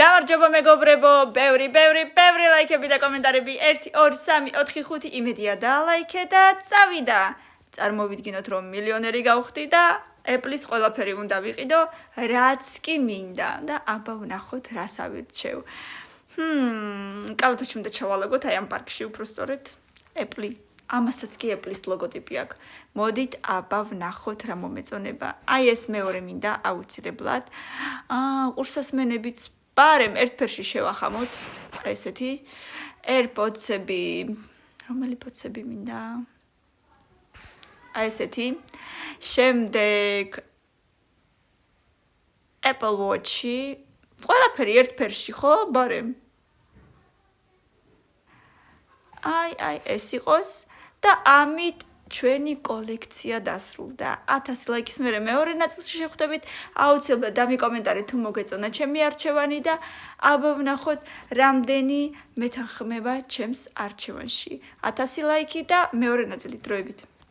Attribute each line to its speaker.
Speaker 1: გამარჯობა მეგობრებო, ბევრი ლაიქები და კომენტარები 1 2 3 4 5 იმედია დაალაიქე და წავიდა. წარმოვიდგინოთ რომ მილიონერი გავხდი და Apple-ის ყველაფერი უნდა ვიყიდო, რაც კი მინდა და აბა ვნახოთ რას ავირჩევ. კალათაში უნდა ჩავალაგოთ აი ამ პარკში უფრო სწორედ Apple. ამასაც კი Apple-ის ლოგოტიპი აქვს. მოდით აბა ვნახოთ რა მომეწონება. აი ეს მეორე მინდა აუცილებლად. ყურსასმენებიც პარემ ერთფერში შევახამოთ. ესეთი AirPods-ები, რომელი პოდსები მინდა? აი ესეთი. შემდეგ Apple Watch-ი. ყველაფერი ერთფერში ხო, პარემ? აი ეს იყოს და ამით ჩვენი კოლექცია დასრულდა. 1000 ლაიქის მერე მეორე ნაწილში შეხვდებით. აუცილებლად დამიკომენტარეთ თუ მოგეწონა ჩემი არჩევანი და აბა ვნახოთ რამდენი მეთანხმება ჩემს არჩევანში. 1000 ლაიქი და მეორე ნაწილი დროებით.